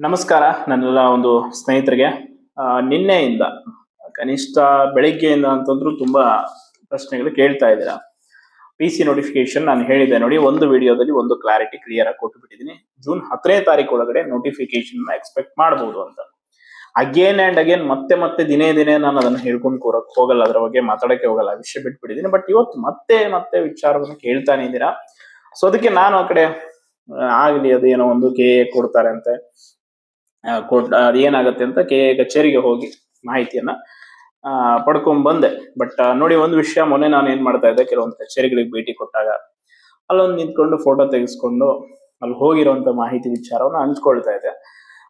ನಮಸ್ಕಾರ ನನ್ನೆಲ್ಲ ಒಂದು ಸ್ನೇಹಿತರಿಗೆ. ನಿನ್ನೆಯಿಂದ ಕನಿಷ್ಠ ಬೆಳಿಗ್ಗೆಯಿಂದ ಅಂತಂದ್ರೂ ತುಂಬಾ ಪ್ರಶ್ನೆಗಳು ಕೇಳ್ತಾ ಇದ್ದೀರಾ. ಪಿ ಸಿ ನೋಟಿಫಿಕೇಶನ್ ನಾನು ಹೇಳಿದೆ ನೋಡಿ, ಒಂದು ವಿಡಿಯೋದಲ್ಲಿ ಒಂದು ಕ್ಲಾರಿಟಿ ಕ್ಲಿಯರ್ ಆಗಿ ಕೊಟ್ಟು ಬಿಟ್ಟಿದ್ದೀನಿ. ಜೂನ್ 10ನೇ ತಾರೀಕು ಒಳಗಡೆ ನೋಟಿಫಿಕೇಶನ್ ಎಕ್ಸ್ಪೆಕ್ಟ್ ಮಾಡಬಹುದು ಅಂತ. ಅಗೇನ್ ಅಂಡ್ ಅಗೇನ್ ಮತ್ತೆ ಮತ್ತೆ ದಿನೇ ದಿನೇ ನಾನು ಅದನ್ನ ಹೇಳ್ಕೊಂಡು ಕೂರಕ್ ಹೋಗಲ್ಲ, ಅದ್ರ ಬಗ್ಗೆ ಮಾತಾಡಕ್ಕೆ ಹೋಗಲ್ಲ, ವಿಷಯ ಬಿಟ್ಬಿಟ್ಟಿದ್ದೀನಿ. ಬಟ್ ಇವತ್ತು ಮತ್ತೆ ಮತ್ತೆ ವಿಚಾರವನ್ನು ಕೇಳ್ತಾನೆ ಇದ್ದೀರಾ. ಸೊ ಅದಕ್ಕೆ ನಾನು ಆ ಕಡೆ ಆಗ್ಲಿ ಅದೇನೋ ಒಂದು ಕೆ ಎ ಕೊಡ್ತಾರೆ ಅಂತೆ, ಅದೇನಾಗತ್ತೆ ಅಂತ ಕೆ ಕಚೇರಿಗೆ ಹೋಗಿ ಮಾಹಿತಿಯನ್ನ ಪಡ್ಕೊಂಡ್ ಬಂದೆ. ಬಟ್ ನೋಡಿ, ಒಂದು ವಿಷಯ, ಮೊನ್ನೆ ನಾನು ಏನ್ ಮಾಡ್ತಾ ಇದ್ದೆ, ಕೆಲವೊಂದು ಕಚೇರಿಗಳಿಗೆ ಭೇಟಿ ಕೊಟ್ಟಾಗ ಅಲ್ಲೊಂದು ನಿಂತ್ಕೊಂಡು ಫೋಟೋ ತೆಗೆಸ್ಕೊಂಡು ಅಲ್ಲಿ ಹೋಗಿರುವಂತ ಮಾಹಿತಿ ವಿಚಾರವನ್ನ ಹಂಚ್ಕೊಳ್ತಾ ಇದ್ದೆ.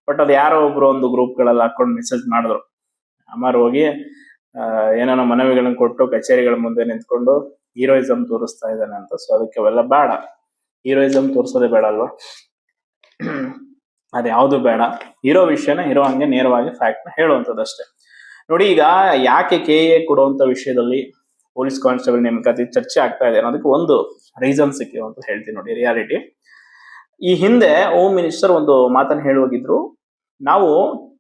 ಬಟ್ ಅದು ಯಾರೋ ಒಬ್ರು ಒಂದು ಗ್ರೂಪ್ಗಳಲ್ಲಿ ಹಾಕೊಂಡು ಮೆಸೇಜ್ ಮಾಡಿದ್ರು, ಅಮರ್ ಹೋಗಿ ಏನೇನೋ ಮನವಿಗಳನ್ನ ಕೊಟ್ಟು ಕಚೇರಿಗಳ ಮುಂದೆ ನಿಂತ್ಕೊಂಡು ಹೀರೋಯಿಸಮ್ ತೋರಿಸ್ತಾ ಇದ್ದಾನೆ ಅಂತ. ಸೊ ಅದಕ್ಕೆ ಅವೆಲ್ಲ ಬೇಡ, ಹೀರೋಯಿಸಮ್ ತೋರಿಸೋದೇ ಬೇಡ ಅಲ್ವಾ, ಅದ್ಯಾವುದು ಬೇಡ. ಇರೋ ವಿಷಯನ ಇರೋ ಹಂಗೆ ನೇರವಾಗಿ ಫ್ಯಾಕ್ಟ್ ನ ಹೇಳುವಂತದ್ದಷ್ಟೇ. ನೋಡಿ, ಈಗ ಯಾಕೆ ಕೆ ಎ ಕೊಡುವಂತ ವಿಷಯದಲ್ಲಿ ಪೊಲೀಸ್ ಕಾನ್ಸ್ಟೇಬಲ್ ನೇಮಕಾತಿ ಚರ್ಚೆ ಆಗ್ತಾ ಇದೆ ಅನ್ನೋದಕ್ಕೆ ಒಂದು ರೀಸನ್ ಸಿಕ್ಕಿದೆ ಅಂತ ಹೇಳ್ತೀನಿ ನೋಡಿ. ರಿಯಾಲಿಟಿ, ಈ ಹಿಂದೆ ಹೋಮ್ ಮಿನಿಸ್ಟರ್ ಒಂದು ಮಾತನ್ನ ಹೇಳುವಾಗಿದ್ರು, ನಾವು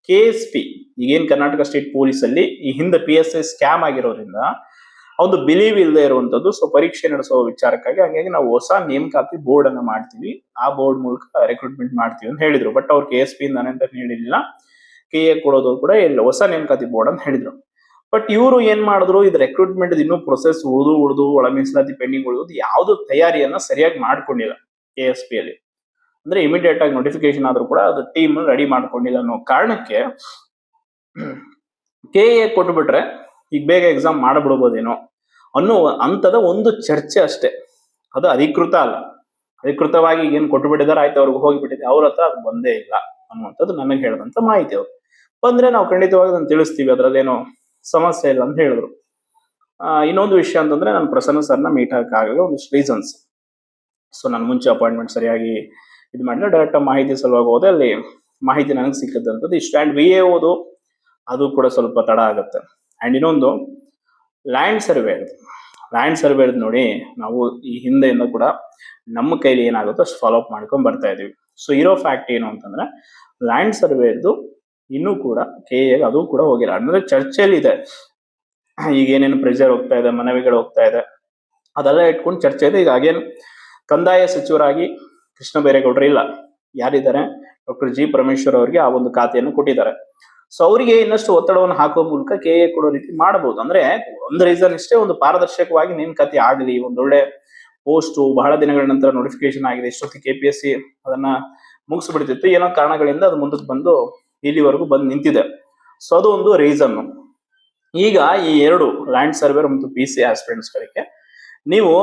KSP ಈಗೇನ್ ಕರ್ನಾಟಕ ಸ್ಟೇಟ್ ಪೊಲೀಸ್ ಅಲ್ಲಿ ಈ ಹಿಂದೆ PSI ಸ್ಕ್ಯಾಮ್ ಆಗಿರೋದ್ರಿಂದ ಒಂದು ಬಿಲೀವ್ ಇಲ್ಲದೆ ಇರುವಂತದ್ದು. ಸೊ ಪರೀಕ್ಷೆ ನಡೆಸುವ ವಿಚಾರಕ್ಕಾಗಿ ಹಂಗಾಗಿ ನಾವು ಹೊಸ ನೇಮಕಾತಿ ಬೋರ್ಡ್ ಅನ್ನ ಮಾಡ್ತೀವಿ, ಆ ಬೋರ್ಡ್ ಮೂಲಕ ರೆಕ್ರೂಟ್ಮೆಂಟ್ ಮಾಡ್ತೀವಿ ಅಂತ ಹೇಳಿದ್ರು. ಬಟ್ ಅವ್ರು KSP ಇಂದಾನೆ ಅಂತ ಹೇಳಿರ್ಲಿಲ್ಲ, KA ಕೊಡೋದು ಕೂಡ ಇಲ್ಲ, ಹೊಸ ನೇಮಕಾತಿ ಬೋರ್ಡ್ ಅಂತ ಹೇಳಿದ್ರು. ಬಟ್ ಇವರು ಏನ್ ಮಾಡಿದ್ರು, ಇದು ರೆಕ್ರೂಟ್ಮೆಂಟ್ ಇನ್ನೂ ಪ್ರೊಸೆಸ್ ಉಳಿದು ಒಳ ಮೀಸಲಾತಿ ಪೆಂಡಿಂಗ್ ಉಳಿದು ಯಾವ್ದು ತಯಾರಿಯನ್ನ ಸರಿಯಾಗಿ ಮಾಡ್ಕೊಂಡಿಲ್ಲ KSP ಅಲ್ಲಿ. ಅಂದ್ರೆ ಇಮಿಡಿಯೇಟ್ ಆಗಿ ನೋಟಿಫಿಕೇಶನ್ ಆದ್ರೂ ಕೂಡ ಅದು ಟೀಮ್ ರೆಡಿ ಮಾಡ್ಕೊಂಡಿಲ್ಲ ಅನ್ನೋ ಕಾರಣಕ್ಕೆ KA ಕೊಟ್ಬಿಟ್ರೆ ಈಗ ಬೇಗ ಎಕ್ಸಾಮ್ ಮಾಡಬಿಡ್ಬೋದೇನೋ ಅನ್ನೋ ಅಂತದ ಒಂದು ಚರ್ಚೆ ಅಷ್ಟೇ. ಅದು ಅಧಿಕೃತ ಅಲ್ಲ. ಅಧಿಕೃತವಾಗಿ ಏನ್ ಕೊಟ್ಟುಬಿಟ್ಟಿದಾರೆ, ಆಯ್ತು ಅವ್ರಿಗೆ ಹೋಗಿಬಿಟ್ಟಿದೆ, ಅವ್ರ ಹತ್ರ ಅದು ಬಂದೇ ಇಲ್ಲ ಅನ್ನುವಂಥದ್ದು ನನಗೆ ಹೇಳಿದಂತ ಮಾಹಿತಿ. ಅವ್ರು ಬಂದ್ರೆ ನಾವು ಖಂಡಿತವಾಗಿ ಅದನ್ನ ತಿಳಿಸ್ತೀವಿ, ಅದ್ರಲ್ಲೇನೋ ಸಮಸ್ಯೆ ಇಲ್ಲ ಅಂತ ಹೇಳಿದ್ರು. ಇನ್ನೊಂದು ವಿಷಯ ಅಂತಂದ್ರೆ, ನಾನು ಪ್ರಸನ್ನ ಸರ್ನ ಮೀಟ್ ಆಗಕ್ಕಾಗಲ್ಲ, ಒಂದಿಷ್ಟು ರೀಸನ್ಸ್. ಸೊ ನಾನು ಮುಂಚೆ ಅಪಾಯಿಂಟ್ಮೆಂಟ್ ಸರಿಯಾಗಿ ಇದು ಮಾಡಿಲ್ಲ, ಡೈರೆಕ್ಟ್ ಮಾಹಿತಿ ಸಲುವಾಗಿ ಹೋದೆ, ಅಲ್ಲಿ ಮಾಹಿತಿ ನನಗೆ ಸಿಕ್ಕಿದಂಥದ್ದು ಇಷ್ಟು. ಅಂಡ್ VAOದು ಅದು ಕೂಡ ಸ್ವಲ್ಪ ತಡ ಆಗುತ್ತೆ. ಅಂಡ್ ಇನ್ನೊಂದು ಲ್ಯಾಂಡ್ ಸರ್ವೆ ನೋಡಿ, ನಾವು ಈ ಹಿಂದೆಯಿಂದ ಕೂಡ ನಮ್ಮ ಕೈಲಿ ಏನಾಗುತ್ತೋ ಅಷ್ಟು ಫಾಲೋ ಅಪ್ ಮಾಡ್ಕೊಂಡ್ ಬರ್ತಾ ಇದೀವಿ. ಸೊ ಇರೋ ಫ್ಯಾಕ್ಟ್ ಏನು ಅಂತಂದ್ರೆ, ಲ್ಯಾಂಡ್ ಸರ್ವೆದು ಇನ್ನೂ ಕೂಡ KA ಅದು ಕೂಡ ಹೋಗಿಲ್ಲ. ಅಂದ್ರೆ ಚರ್ಚೆಯಲ್ಲಿ ಇದೆ, ಈಗ ಏನೇನು ಪ್ರೆಷರ್ ಹೋಗ್ತಾ ಇದೆ, ಮನವಿಗಳು ಹೋಗ್ತಾ ಇದೆ, ಅದೆಲ್ಲ ಇಟ್ಕೊಂಡು ಚರ್ಚೆ ಇದೆ. ಈಗ ಅಗೇನ್ ಕಂದಾಯ ಸಚಿವರಾಗಿ ಕೃಷ್ಣ ಬೈರೇಗೌಡರು ಇಲ್ಲ, ಯಾರಿದ್ದಾರೆ, ಡಾಕ್ಟರ್ G ಪರಮೇಶ್ವರ್ ಅವರಿಗೆ ಆ ಒಂದು ಖಾತೆಯನ್ನು ಕೊಟ್ಟಿದ್ದಾರೆ. ಸೊ ಅವರಿಗೆ ಇನ್ನಷ್ಟು ಒತ್ತಡವನ್ನು ಹಾಕುವ ಮೂಲಕ KA ಕೊಡೋ ರೀತಿ ಮಾಡಬಹುದು. ಅಂದ್ರೆ ಒಂದು ರೀಸನ್ ಇಷ್ಟೇ, ಒಂದು ಪಾರದರ್ಶಕವಾಗಿ ನೇಮಕಾತಿ ಆಗಲಿ, ಒಂದೊಳ್ಳೆ ಪೋಸ್ಟ್ ಬಹಳ ದಿನಗಳ ನಂತರ ನೋಟಿಫಿಕೇಶನ್ ಆಗಿದೆ, ಇಷ್ಟೊತ್ತಿಗೆ KPSC ಅದನ್ನ ಮುಗಿಸ್ಬಿಡ್ತಿತ್ತು, ಏನೋ ಕಾರಣಗಳಿಂದ ಅದು ಮುಂದಕ್ಕೆ ಬಂದು ಇಲ್ಲಿವರೆಗೂ ಬಂದು ನಿಂತಿದೆ. ಸೊ ಅದು ಒಂದು ರೀಸನ್. ಈಗ ಈ ಎರಡು ಲ್ಯಾಂಡ್ ಸರ್ವೇರ್ ಮತ್ತು PC ಆಸ್ಪಿರೆಂಟ್ಸ್ ಗಳಿಗೆ ನೀವು,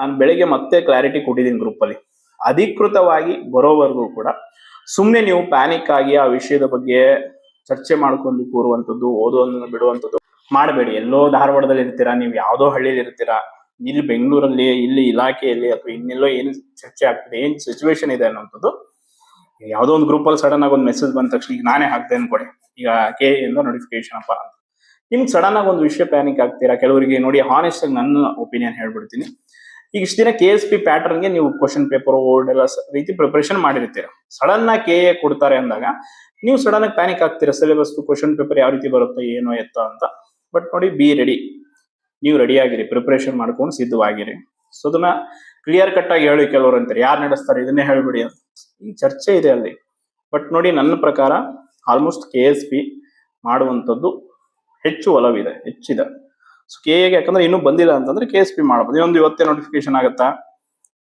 ನಾನು ಬೆಳಿಗ್ಗೆ ಮತ್ತೆ ಕ್ಲಾರಿಟಿ ಕೊಟ್ಟಿದ್ದೀನಿ ಗ್ರೂಪ್ ಅಲ್ಲಿ, ಅಧಿಕೃತವಾಗಿ ಬರೋವರೆಗೂ ಕೂಡ ಸುಮ್ನೆ ನೀವು ಪ್ಯಾನಿಕ್ ಆಗಿ ಆ ವಿಷಯದ ಬಗ್ಗೆ ಚರ್ಚೆ ಮಾಡ್ಕೊಂಡು ಕೂರುವಂತದ್ದು, ಓದೋದನ್ನ ಬಿಡುವಂತದ್ದು ಮಾಡಬೇಡಿ. ಎಲ್ಲೋ ಧಾರವಾಡದಲ್ಲಿ ಇರ್ತೀರಾ, ನೀವು ಯಾವ್ದೋ ಹಳ್ಳಿಲಿ ಇರ್ತೀರಾ, ಇಲ್ಲಿ ಬೆಂಗಳೂರಲ್ಲಿ ಇಲ್ಲಿ ಇಲಾಖೆಯಲ್ಲಿ ಅಥವಾ ಇನ್ನೆಲ್ಲೋ ಏನ್ ಚರ್ಚೆ ಆಗ್ತಿದೆ, ಏನ್ ಸಿಚುವೇಶನ್ ಇದೆ ಅನ್ನೋಂಥದ್ದು, ಯಾವ್ದೋ ಒಂದು ಗ್ರೂಪ್ ಅಲ್ಲಿ ಸಡನ್ ಆಗಿ ಒಂದು ಮೆಸೇಜ್ ಬಂದ ತಕ್ಷಣ ಈಗ ನಾನೇ ಹಾಕ್ದೆ ಅನ್ಕೊಡಿ, ಈಗ KA ಇಂದ ನೋಟಿಫಿಕೇಶನ್ ಅಪ್ಪ ಅಂತ ನಿಮ್ಗೆ ಸಡನ್ ಆಗಿ ಒಂದು ವಿಷಯ ಪ್ಯಾನಿಕ್ ಆಗ್ತೀರಾ. ಕೆಲವರಿಗೆ ನೋಡಿ, ಹಾನೆಸ್ಟ್ ಆಗಿ ನನ್ನ ಒಪಿನಿಯನ್ ಹೇಳ್ಬಿಡ್ತೀನಿ, ಈಗ ಇಷ್ಟು ದಿನ KSP ಪ್ಯಾಟರ್ನ್ ಗೆ ನೀವು ಕ್ವಶನ್ ಪೇಪರ್ ಓಲ್ಡ್ ಎಲ್ಲ ರೀತಿ ಪ್ರಿಪರೇಷನ್ ಮಾಡಿರ್ತೀರ. ಸಡನ್ ಆಗಿ KA ಕೊಡ್ತಾರೆ ಅಂದಾಗ ನೀವು ಸಡನ್ ಆಗಿ ಪ್ಯಾನಿಕ್ ಆಗ್ತೀರಾ, ಸಿಲೆಬಸ್ ಕ್ವಶನ್ ಪೇಪರ್ ಯಾವ ರೀತಿ ಬರುತ್ತೋ ಏನೋ ಎತ್ತ ಅಂತ. ಬಟ್ ನೋಡಿ, ಬಿ ರೆಡಿ, ನೀವು ರೆಡಿ ಆಗಿರಿ, ಪ್ರಿಪರೇಷನ್ ಮಾಡ್ಕೊಂಡು ಸಿದ್ಧವಾಗಿರಿ. ಸೊ ಅದನ್ನ ಕ್ಲಿಯರ್ ಕಟ್ ಆಗಿ ಹೇಳಿ. ಕೆಲವರು ಅಂತಾರೆ, ಯಾರು ನಡೆಸ್ತಾರೆ ಇದನ್ನೇ ಹೇಳ್ಬಿಡಿ ಅಂತ, ಈ ಚರ್ಚೆ ಇದೆ ಅಲ್ಲಿ. ಬಟ್ ನೋಡಿ, ನನ್ನ ಪ್ರಕಾರ ಆಲ್ಮೋಸ್ಟ್ KSP ಮಾಡುವಂಥದ್ದು ಹೆಚ್ಚು ಒಲವಿದೆ, ಹೆಚ್ಚಿದೆ. ಸೊ KAಗೆ ಯಾಕಂದ್ರೆ ಇನ್ನೂ ಬಂದಿಲ್ಲ ಅಂತಂದ್ರೆ KSP ಮಾಡಬಹುದು. ಇನ್ನೊಂದು ಇವತ್ತೇ ನೋಟಿಫಿಕೇಶನ್ ಆಗುತ್ತಾ,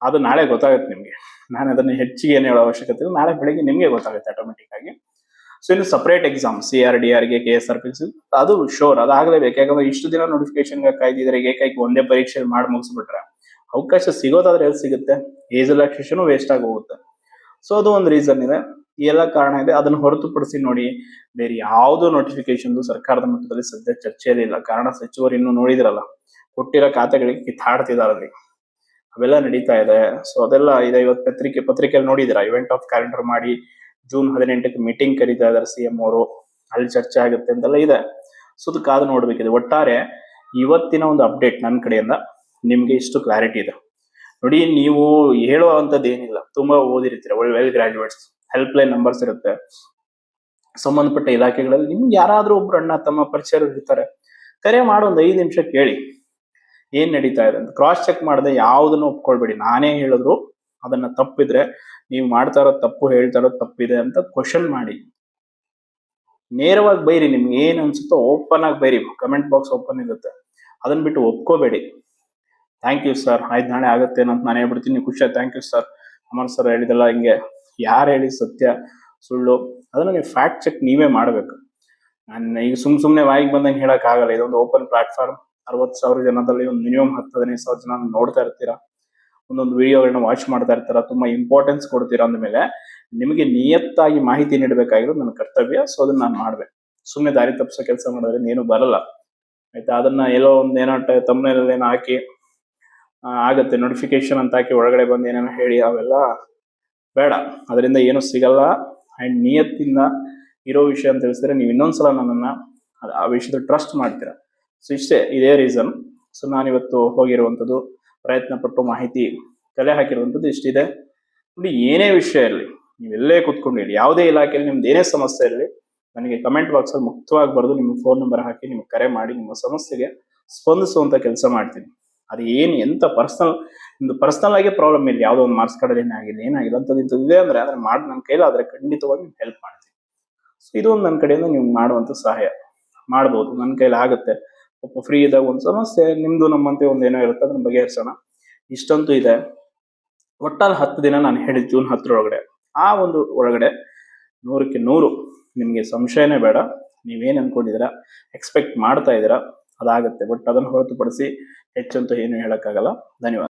ಅದು ನಾಳೆ ಗೊತ್ತಾಗುತ್ತೆ ನಿಮ್ಗೆ. ನಾನು ಅದನ್ನ ಹೆಚ್ಚಿಗೆ ಏನು ಹೇಳೋ ಅವಶ್ಯಕತೆ ಇಲ್ಲ, ನಾಳೆ ಬೆಳಿಗ್ಗೆ ನಿಮ್ಗೆ ಗೊತ್ತಾಗುತ್ತೆ ಆಟೋಮೆಟಿಕ್ ಆಗಿ. ಸೊ ಇನ್ನು ಸಪರೇಟ್ ಎಕ್ಸಾಮ್ CRDR ಗೆ KSRPC ಅದು ಶೋರ್, ಅದಾಗಲೇಬೇಕು. ಯಾಕಂದ್ರೆ ಇಷ್ಟು ದಿನ ನೋಟಿಫಿಕೇಶನ್ ಕಾಯ್ದಿದ್ರೆ ಏಕೈಕಿ ಒಂದೇ ಪರೀಕ್ಷೆ ಮಾಡಿ ಮುಗಿಸ್ಬಿಟ್ರೆ ಅವಕಾಶ ಸಿಗೋದಾದ್ರೆ ಎಲ್ಲಿ ಸಿಗುತ್ತೆ, ಏಜ್ ರಿಲ್ಯಾಕ್ಸೇಷನ್ ವೇಸ್ಟ್ ಆಗಿ ಹೋಗುತ್ತೆ. ಸೊ ಅದು ಒಂದು ರೀಸನ್ ಇದೆ, ಈ ಎಲ್ಲ ಕಾರಣ ಇದೆ. ಅದನ್ನ ಹೊರತುಪಡಿಸಿ ನೋಡಿ, ಬೇರೆ ಯಾವ್ದು ನೋಟಿಫಿಕೇಶನ್ ಸರ್ಕಾರದ ಮಟ್ಟದಲ್ಲಿ ಸದ್ಯ ಚರ್ಚೆಯಲ್ಲಿ ಇಲ್ಲ. ಕಾರಣ ಸಚಿವರು ಇನ್ನು ನೋಡಿದ್ರಲ್ಲ, ಕೊಟ್ಟಿರೋ ಖಾತೆಗಳಿಗೆ ಕಿತ್ತಾಡ್ತಿದಾರಲ್ಲಿ, ಅವೆಲ್ಲ ನಡೀತಾ ಇದೆ. ಸೊ ಅದೆಲ್ಲ ಇದೆ. ಇವತ್ತು ಪತ್ರಿಕೆಯಲ್ಲಿ ನೋಡಿದಿರಾ, ಇವೆಂಟ್ ಆಫ್ ಕ್ಯಾಲೆಂಡರ್ ಮಾಡಿ ಜೂನ್ 18ಕ್ಕೆ ಮೀಟಿಂಗ್ ಕರೀತಾ ಇದಾರೆ CM ಅವರು, ಅಲ್ಲಿ ಚರ್ಚೆ ಆಗುತ್ತೆ ಅಂತೆಲ್ಲ ಇದೆ. ಸೊ ಅದು ಕಾದು ನೋಡ್ಬೇಕಿದೆ. ಒಟ್ಟಾರೆ ಇವತ್ತಿನ ಒಂದು ಅಪ್ಡೇಟ್ ನನ್ನ ಕಡೆಯಿಂದ ನಿಮ್ಗೆ ಇಷ್ಟು ಕ್ಲಾರಿಟಿ ಇದೆ ನೋಡಿ. ನೀವು ಹೇಳುವಂತದ್ದು ಏನಿಲ್ಲ, ತುಂಬಾ ಓದಿರ್ತೀರ, well graduates, help line numbers ಇರುತ್ತೆ, ಸಂಬಂಧಪಟ್ಟ ಇಲಾಖೆಗಳಲ್ಲಿ ನಿಮ್ಗೆ ಯಾರಾದ್ರೂ ಒಬ್ರು ಅಣ್ಣ ತಮ್ಮ ಪರಿಚಯರು ಇರ್ತಾರೆ, ಕರೆ ಮಾಡಿ ಒಂದು 5 ನಿಮಿಷ ಕೇಳಿ ಏನ್ ನಡೀತಾ ಇದೆ ಅಂತ. ಕ್ರಾಸ್ ಚೆಕ್ ಮಾಡದೆ ಯಾವ್ದನ್ನು ಒಪ್ಕೊಳ್ಬೇಡಿ. ನಾನೇ ಹೇಳಿದ್ರು ಅದನ್ನ ತಪ್ಪಿದ್ರೆ, ನೀವು ಮಾಡ್ತಾ ಇರೋದು ತಪ್ಪು, ಹೇಳ್ತಾ ಇರೋದು ತಪ್ಪಿದೆ ಅಂತ ಕ್ವಶನ್ ಮಾಡಿ. ನೇರವಾಗಿ ಬೈರಿ, ನಿಮ್ಗೆ ಏನ್ ಅನ್ಸುತ್ತೋ ಓಪನ್ ಆಗಿ ಬೈರಿ. ಕಮೆಂಟ್ ಬಾಕ್ಸ್ ಓಪನ್ ಇರುತ್ತೆ, ಅದನ್ನ ಬಿಟ್ಟು ಒಪ್ಕೋಬೇಡಿ. ಥ್ಯಾಂಕ್ ಯು ಸರ್, ಆಯ್ತು ನಾಳೆ ಆಗುತ್ತೆ ಅಂತ ನಾನು ಹೇಳ್ಬಿಡ್ತೀನಿ. ನೀವು ಖುಷಿ, thank you sir, Amar sir ಹೇಳಿದಲ್ಲ ಹಿಂಗೆ. ಯಾರು ಹೇಳಿ ಸತ್ಯ ಸುಳ್ಳು ಅದನ್ನ ನೀವು ಫ್ಯಾಕ್ಟ್ ಚೆಕ್ ನೀವೇ ಮಾಡ್ಬೇಕು. ನಾನು ಈಗ ಸುಮ್ನೆ ವಾಯಿಗೆ ಬಂದಂಗೆ ಹೇಳಕ್ ಆಗಲ್ಲ. ಇದೊಂದು ಓಪನ್ ಪ್ಲಾಟ್ಫಾರ್ಮ್. 60,000 ಜನದಲ್ಲಿ ಒಂದು ಮಿನಿಮಮ್ 10-15,000 ಜನ ನೋಡ್ತಾ ಇರ್ತೀರಾ, ಒಂದೊಂದು ವಿಡಿಯೋಗಳನ್ನ ವಾಚ್ ಮಾಡ್ತಾ ಇರ್ತೀರಾ, ತುಂಬಾ ಇಂಪಾರ್ಟೆನ್ಸ್ ಕೊಡ್ತೀರಾ. ಅಂದ್ಮೇಲೆ ನಿಮಗೆ ನಿಯತ್ತಾಗಿ ಮಾಹಿತಿ ನೀಡಬೇಕಾಗಿರೋದು ನನ್ನ ಕರ್ತವ್ಯ. ಸೊ ಅದನ್ನ ನಾನು ಮಾಡ್ಬೇಕು. ಸುಮ್ನೆ ದಾರಿ ತಪ್ಪಿಸೋ ಕೆಲಸ ಮಾಡಿದ್ರೆ ಏನು ಬರಲ್ಲ, ಆಯ್ತಾ. ಅದನ್ನ ಎಲ್ಲೋ ಒಂದೇನೋ ತಮ್ಮನೇಲಿ ಏನೋ ಹಾಕಿ ಆಗತ್ತೆ ನೋಟಿಫಿಕೇಶನ್ ಅಂತ ಹಾಕಿ ಒಳಗಡೆ ಬಂದು ಏನೇನೋ ಹೇಳಿ ಅವೆಲ್ಲ ಬೇಡ. ಅದರಿಂದ ಏನು ಸಿಗಲ್ಲ. ಅಂಡ್ ನಿಯತ್ತಿಂದ ಇರೋ ವಿಷಯ ಅಂತ ತಿಳಿಸಿದ್ರೆ ನೀವು ಇನ್ನೊಂದ್ಸಲ ನನ್ನನ್ನ ಆ ವಿಷಯದ ಟ್ರಸ್ಟ್ ಮಾಡ್ತೀರಾ. ಸೊ ಇಷ್ಟೇ, ಇದೇ ರೀಸನ್. ಸೊ ನಾನಿವತ್ತು ಹೋಗಿರುವಂಥದ್ದು, ಪ್ರಯತ್ನ ಪಟ್ಟು ಮಾಹಿತಿ ಕಲೆ ಹಾಕಿರುವಂಥದ್ದು ಇಷ್ಟಿದೆ. ನೋಡಿ, ಏನೇ ವಿಷಯ ಇರಲಿ, ನೀವೆಲ್ಲೇ ಕುತ್ಕೊಂಡಿರಿ, ಯಾವುದೇ ಇಲಾಖೆಯಲ್ಲಿ ನಿಮ್ದು ಏನೇ ಸಮಸ್ಯೆ ಇರಲಿ, ನನಗೆ ಕಮೆಂಟ್ ಬಾಕ್ಸ್ ಅಲ್ಲಿ ಮುಕ್ತವಾಗಿ ಬರೆದು ನಿಮ್ಮ ಫೋನ್ ನಂಬರ್ ಹಾಕಿ ನಿಮ್ಗೆ ಕರೆ ಮಾಡಿ ನಿಮ್ಮ ಸಮಸ್ಯೆಗೆ ಸ್ಪಂದಿಸುವಂತ ಕೆಲಸ ಮಾಡ್ತೀನಿ. ಅದು ಏನು ಎಂತ ಪರ್ಸನಲ್ ಆಗಿ ಪ್ರಾಬ್ಲಮ್ ಇಲ್ಲ, ಯಾವುದೋ ಒಂದು ಮಾರ್ಕ್ಸ್ ಕಾರ್ಡ್ ಏನಾಗಿಲ್ಲ ಏನಾಗಿಲ್ಲ ಅಂತದ್ದು ಇದೆ ಅಂದ್ರೆ ಅದನ್ನ ಮಾಡಿ ನನ್ನ ಕೈಲಾದ್ರೆ ಖಂಡಿತವಾಗಿ ನಿಮ್ಗೆ ಹೆಲ್ಪ್ ಮಾಡ್ತೀನಿ. ಸೊ ಇದು ಒಂದು ನನ್ನ ಕಡೆಯಿಂದ ನೀವು ಮಾಡುವಂತ ಸಹಾಯ ಮಾಡ್ಬೋದು. ನನ್ನ ಕೈಲಿ ಆಗುತ್ತೆ. ಒಬ್ಬ ಫ್ರೀ ಇದ್ದಾಗ ಒಂದು ಸಮಸ್ಯೆ ನಿಮ್ದು ನಮ್ಮಂತೆ ಒಂದು ಏನೋ ಇರುತ್ತೆ, ಅದನ್ನ ಬಗೆಹರಿಸೋಣ. ಇಷ್ಟಂತೂ ಇದೆ. ಒಟ್ಟಾರೆ 10 ದಿನ ನಾನು ಹೇಳಿದ ಜೂನ್ 10 ಒಳಗಡೆ, ಆ ಒಂದು ಒಳಗಡೆ 100ಕ್ಕೆ 100 ನಿಮ್ಗೆ ಸಂಶಯನೇ ಬೇಡ. ನೀವೇನ್ ಅನ್ಕೊಂಡಿದ್ದೀರಾ, ಎಕ್ಸ್ಪೆಕ್ಟ್ ಮಾಡ್ತಾ ಇದ್ದೀರಾ, ಅದಾಗತ್ತೆ. ಬಟ್ ಅದನ್ನು ಹೊರತುಪಡಿಸಿ ಹೆಚ್ಚಂತೂ ಏನು ಹೇಳಕ್ಕಾಗಲ್ಲ. ಧನ್ಯವಾದ.